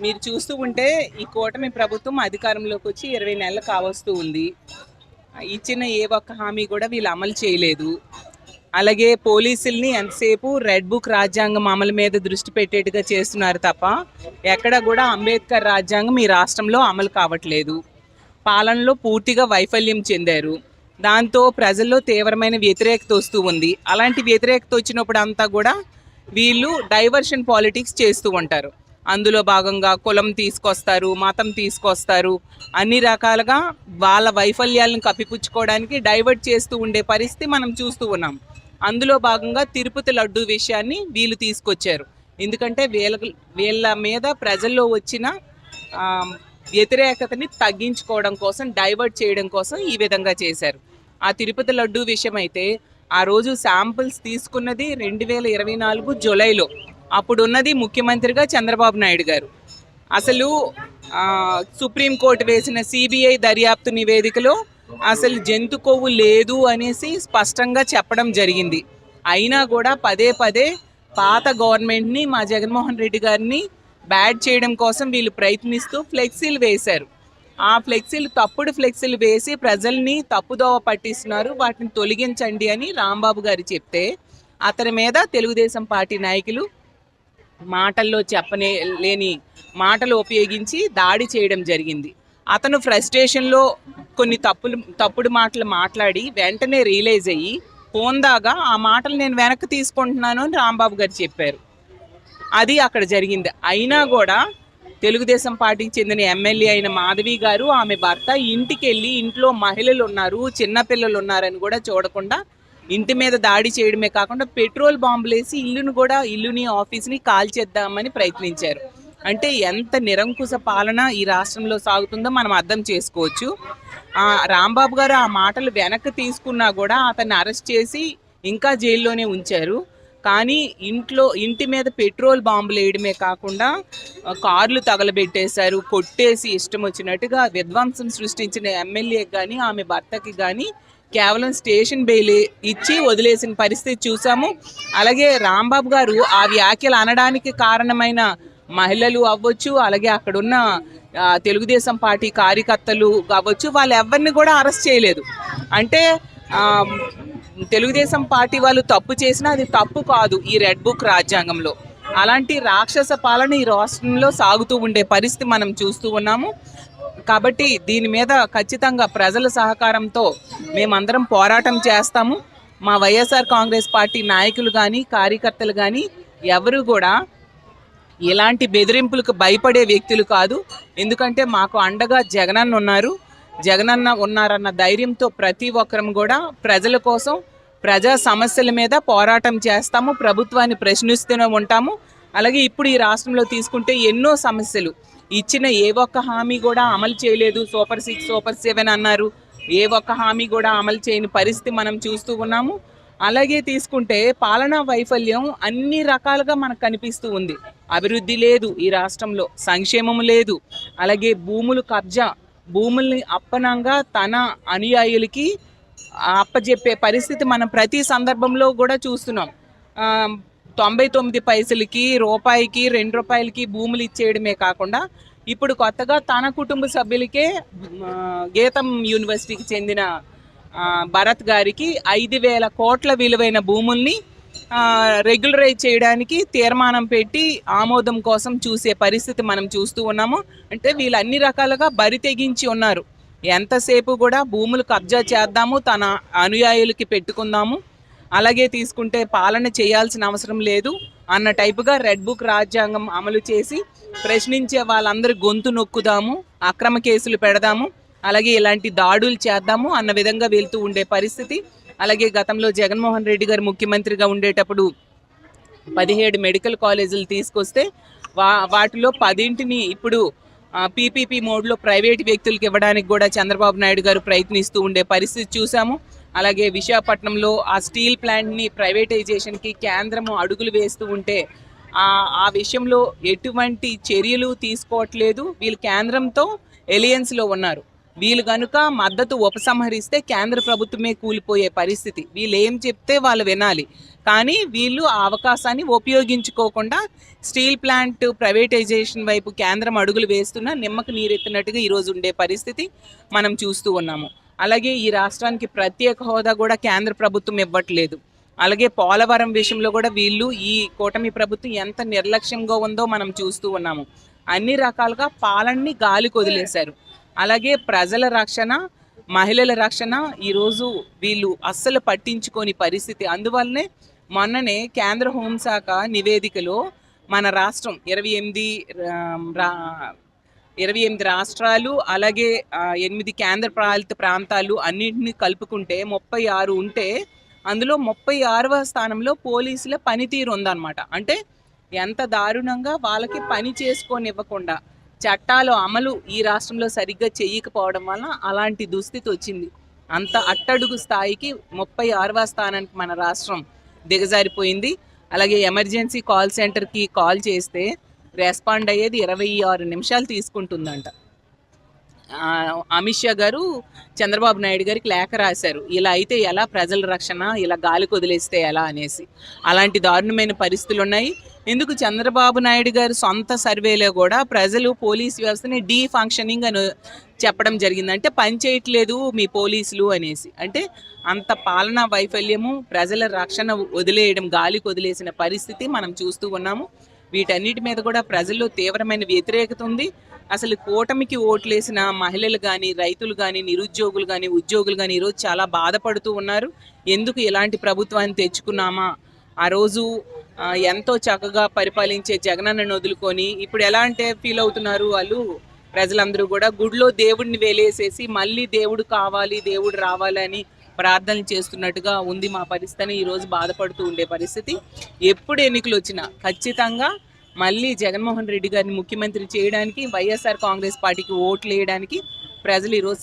మీరు చూస్తూ ఉంటే ఈ కూటమి ప్రభుత్వం అధికారంలోకి వచ్చి 20 నెలలు కావస్తూ ఉంది. ఇచ్చిన ఏ ఒక్క హామీ కూడా వీళ్ళు అమలు చేయలేదు. అలాగే పోలీసుల్ని ఎంతసేపు రెడ్ బుక్ రాజ్యాంగం అమలు మీద దృష్టి పెట్టేట్టుగా చేస్తున్నారు తప్ప ఎక్కడ కూడా అంబేద్కర్ రాజ్యాంగం ఈ రాష్ట్రంలో అమలు కావట్లేదు. పాలనలో పూర్తిగా వైఫల్యం చెందారు. దాంతో ప్రజల్లో తీవ్రమైన వ్యతిరేకత వస్తూ ఉంది. అలాంటి వ్యతిరేకత వచ్చినప్పుడు అంతా కూడా వీళ్ళు డైవర్షన్ పాలిటిక్స్ చేస్తూ ఉంటారు. అందులో భాగంగా కులం తీసుకొస్తారు, మతం తీసుకొస్తారు, అన్ని రకాలుగా వాళ్ళ వైఫల్యాలను కప్పిపుచ్చుకోవడానికి డైవర్ట్ చేస్తూ ఉండే పరిస్థితి మనం చూస్తూ ఉన్నాం. అందులో భాగంగా తిరుపతి లడ్డు విషయాన్ని వీళ్ళు తీసుకొచ్చారు. ఎందుకంటే వీళ్ళ మీద ప్రజల్లో వచ్చిన వ్యతిరేకతని తగ్గించుకోవడం కోసం, డైవర్ట్ చేయడం కోసం ఈ విధంగా చేశారు. ఆ తిరుపతి లడ్డు విషయం అయితే ఆ రోజు శాంపిల్స్ తీసుకున్నది 2024 జూలైలో. అప్పుడున్నది ముఖ్యమంత్రిగా చంద్రబాబు నాయుడు గారు. అసలు సుప్రీంకోర్టు వేసిన సిబిఐ దర్యాప్తు నివేదికలో అసలు జంతు కొవ్వు లేదు అనేసి స్పష్టంగా చెప్పడం జరిగింది. అయినా కూడా పదే పదే పాత గవర్నమెంట్ని, మా జగన్మోహన్ రెడ్డి గారిని బ్యాడ్ చేయడం కోసం వీళ్ళు ప్రయత్నిస్తూ ఫ్లెక్సీలు వేశారు. ఆ ఫ్లెక్సీలు తప్పుడు ఫ్లెక్సీలు వేసి ప్రజల్ని తప్పుదోవ పట్టిస్తున్నారు, వాటిని తొలగించండి అని రాంబాబు గారు చెప్తే అతని మీద తెలుగుదేశం పార్టీ నాయకులు మాటల్లో లేని మాటలు ఉపయోగించి దాడి చేయడం జరిగింది. అతను ఫ్రస్ట్రేషన్లో కొన్ని తప్పుడు మాటలు మాట్లాడి వెంటనే రియలైజ్ అయ్యి పోందాగా ఆ మాటలు నేను వెనక్కి తీసుకుంటున్నాను అని రాంబాబు గారు చెప్పారు. అది అక్కడ జరిగింది. అయినా కూడా తెలుగుదేశం పార్టీకి చెందిన ఎమ్మెల్యే అయిన మాధవి గారు, ఆమె భర్త ఇంటికి వెళ్ళి ఇంట్లో మహిళలు ఉన్నారు, చిన్నపిల్లలు ఉన్నారని కూడా చూడకుండా ఇంటి మీద దాడి చేయడమే కాకుండా పెట్రోల్ బాంబులేసి ఇల్లుని ఆఫీస్ని కాల్చేద్దామని ప్రయత్నించారు. అంటే ఎంత నిరంకుశ పాలన ఈ రాష్ట్రంలో సాగుతుందో మనం అర్థం చేసుకోవచ్చు. రాంబాబు గారు ఆ మాటలు వెనక్కి తీసుకున్నా కూడా అతన్ని అరెస్ట్ చేసి ఇంకా జైల్లోనే ఉంచారు. కానీ ఇంటి మీద పెట్రోల్ బాంబులు వేయడమే కాకుండా కార్లు తగలబెట్టేశారు, కొట్టేసి ఇష్టం వచ్చినట్టుగా విధ్వంసం సృష్టించిన ఎమ్మెల్యేకి కానీ ఆమె భర్తకి కానీ కేవలం స్టేషన్ బెయిల్ ఇచ్చి వదిలేసిన పరిస్థితి చూసాము. అలాగే రాంబాబు గారు ఆ వ్యాఖ్యలు అనడానికి కారణమైన మహిళలు అవ్వచ్చు, అలాగే అక్కడున్న తెలుగుదేశం పార్టీ కార్యకర్తలు కావచ్చు, వాళ్ళు ఎవరిని కూడా అరెస్ట్ చేయలేదు. అంటే తెలుగుదేశం పార్టీ వాళ్ళు తప్పు చేసినా అది తప్పు కాదు ఈ రెడ్ బుక్ రాజ్యాంగంలో. అలాంటి రాక్షస పాలన ఈ రాష్ట్రంలో సాగుతూ ఉండే పరిస్థితి మనం చూస్తూ ఉన్నాము. కాబట్టి దీని మీద ఖచ్చితంగా ప్రజల సహకారంతో మేమందరం పోరాటం చేస్తాము. మా వైఎస్ఆర్ కాంగ్రెస్ పార్టీ నాయకులు కానీ కార్యకర్తలు కానీ ఎవరు కూడా ఇలాంటి బెదిరింపులకు భయపడే వ్యక్తులు కాదు. ఎందుకంటే మాకు అండగా జగనన్న ఉన్నారన్న ధైర్యంతో ప్రతి ఒక్కరం కూడా ప్రజల కోసం, ప్రజా సమస్యల మీద పోరాటం చేస్తాము, ప్రభుత్వాన్ని ప్రశ్నిస్తూనే ఉంటాము. అలాగే ఇప్పుడు ఈ రాష్ట్రంలో తీసుకుంటే ఎన్నో సమస్యలు ఇచ్చిన ఏ ఒక్క హామీ కూడా అమలు చేయలేదు. సూపర్ 6, సూపర్ 7 అన్నారు, ఏ ఒక్క హామీ కూడా అమలు చేయని పరిస్థితి మనం చూస్తూ ఉన్నాము. అలాగే తీసుకుంటే పాలనా వైఫల్యం అన్ని రకాలుగా మనకు కనిపిస్తూ ఉంది. అభివృద్ధి లేదు ఈ రాష్ట్రంలో, సంక్షేమం లేదు, అలాగే భూముల్ని అప్పనంగా తన అనుయాయులకి అప్పజెప్పే పరిస్థితి మనం ప్రతి సందర్భంలో కూడా చూస్తున్నాం. 99 పైసలకి, రూపాయికి, 2 రూపాయలకి భూములు ఇచ్చేయడమే కాకుండా ఇప్పుడు కొత్తగా తన కుటుంబ సభ్యులకే గీతం యూనివర్సిటీకి చెందిన భరత్ గారికి 5,000 కోట్ల విలువైన భూముల్ని రెగ్యులరైజ్ చేయడానికి తీర్మానం పెట్టి ఆమోదం కోసం చూసే పరిస్థితి మనం చూస్తూ ఉన్నాము. అంటే వీళ్ళు అన్ని రకాలుగా బరి తెగించి ఉన్నారు. ఎంతసేపు కూడా భూములు కబ్జా చేద్దాము, తన అనుయాయులకి పెట్టుకుందాము, అలాగే తీసుకుంటే పాలన చేయాల్సిన అవసరం లేదు అన్న టైపుగా రెడ్ బుక్ రాజ్యాంగం అమలు చేసి ప్రశ్నించే వాళ్ళందరూ గొంతు నొక్కుదాము, అక్రమ కేసులు పెడదాము, అలాగే ఇలాంటి దాడులు చేద్దాము అన్న విధంగా వెళ్తూ ఉండే పరిస్థితి. అలాగే గతంలో జగన్మోహన్ రెడ్డి గారు ముఖ్యమంత్రిగా ఉండేటప్పుడు 17 మెడికల్ కాలేజీలు తీసుకొస్తే వాటిలో 10ని ఇప్పుడు పీపీపీ మోడ్లో ప్రైవేట్ వ్యక్తులకు ఇవ్వడానికి కూడా చంద్రబాబు నాయుడు గారు ప్రయత్నిస్తూ ఉండే పరిస్థితి చూసాము. అలాగే విశాఖపట్నంలో ఆ స్టీల్ ప్లాంట్ని ప్రైవేటైజేషన్కి కేంద్రము అడుగులు వేస్తూ ఉంటే ఆ విషయంలో ఎటువంటి చర్యలు తీసుకోవట్లేదు. వీళ్ళు కేంద్రంతో ఎలియన్స్లో ఉన్నారు. వీళ్ళు కనుక మద్దతు ఉపసంహరిస్తే కేంద్ర ప్రభుత్వమే కూలిపోయే పరిస్థితి. వీళ్ళు ఏం చెప్తే వాళ్ళు వినాలి. కానీ వీళ్ళు ఆ అవకాశాన్ని ఉపయోగించుకోకుండా స్టీల్ ప్లాంట్ ప్రైవేటైజేషన్ వైపు కేంద్రం అడుగులు వేస్తున్నా నిమ్మకు నీరెత్తినట్టుగా ఈరోజు ఉండే పరిస్థితి మనం చూస్తూ ఉన్నాము. అలాగే ఈ రాష్ట్రానికి ప్రత్యేక హోదా కూడా కేంద్ర ప్రభుత్వం ఇవ్వట్లేదు. అలాగే పోలవరం విషయంలో కూడా వీళ్ళు ఈ కూటమి ప్రభుత్వం ఎంత నిర్లక్ష్యంగా ఉందో మనం చూస్తూ ఉన్నాము. అన్ని రకాలుగా పాలనని గాలికి వదిలేశారు. అలాగే ప్రజల రక్షణ, మహిళల రక్షణ ఈరోజు వీళ్ళు అస్సలు పట్టించుకోని పరిస్థితి. అందువల్లనే మొన్ననే కేంద్ర హోంశాఖ నివేదికలో మన రాష్ట్రం 28 రాష్ట్రాలు అలాగే 8 కేంద్ర పాలిత ప్రాంతాలు అన్నింటినీ కలుపుకుంటే 36 ఉంటే అందులో 36వ స్థానంలో పోలీసుల పనితీరు ఉందన్నమాట. అంటే ఎంత దారుణంగా వాళ్ళకి పని చేసుకోనివ్వకుండా చట్టాలు అమలు ఈ రాష్ట్రంలో సరిగ్గా చేయకపోవడం వల్ల అలాంటి దుస్థితి వచ్చింది. అంత అట్టడుగు స్థాయికి 36వ స్థానానికి మన రాష్ట్రం దిగజారిపోయింది. అలాగే ఎమర్జెన్సీ కాల్ సెంటర్కి కాల్ చేస్తే రెస్పాండ్ అయ్యేది 26 నిమిషాలు తీసుకుంటుందంట. అమిత్ షా గారు చంద్రబాబు నాయుడు గారికి లేఖ రాశారు, ఇలా అయితే ఎలా ప్రజల రక్షణ, ఇలా గాలికి వదిలేస్తే ఎలా అనేసి. అలాంటి దారుణమైన పరిస్థితులు ఉన్నాయి. ఎందుకు చంద్రబాబు నాయుడు గారు సొంత సర్వేలో కూడా ప్రజలు పోలీస్ వ్యవస్థని డీ ఫంక్షనింగ్ అని చెప్పడం జరిగింది. అంటే పని చేయట్లేదు మీ పోలీసులు అనేసి. అంటే అంత పాలనా వైఫల్యము, ప్రజల రక్షణ వదిలేయడం, గాలికి వదిలేసిన పరిస్థితి మనం చూస్తూ ఉన్నాము. వీటన్నిటి మీద కూడా ప్రజల్లో తీవ్రమైన వ్యతిరేకత ఉంది. అసలు కూటమికి ఓట్లేసిన మహిళలు కానీ, రైతులు కానీ, నిరుద్యోగులు కానీ, ఉద్యోగులు కానీ ఈరోజు చాలా బాధపడుతూ ఉన్నారు. ఎందుకు ఇలాంటి ప్రభుత్వాన్ని తెచ్చుకున్నామా, ఆ రోజు ఎంతో చక్కగా పరిపాలించే జగనన్నను వదులుకొని ఇప్పుడు ఎలా అంటే ఫీల్ అవుతున్నారు వాళ్ళు ప్రజలందరూ కూడా, గుడిలో దేవుడిని వేలేసేసి మళ్ళీ దేవుడు కావాలి, దేవుడు రావాలని ప్రార్థనలు చేస్తున్నట్టుగా ఉంది మా పరిస్థితిని ఈరోజు బాధపడుతూ ఉండే పరిస్థితి. ఎప్పుడు ఎన్నికలు వచ్చినా ఖచ్చితంగా మళ్ళీ జగన్మోహన్ రెడ్డి గారిని ముఖ్యమంత్రి చేయడానికి, వైఎస్ఆర్ కాంగ్రెస్ పార్టీకి ఓట్లు వేయడానికి ప్రజలు ఈరోజు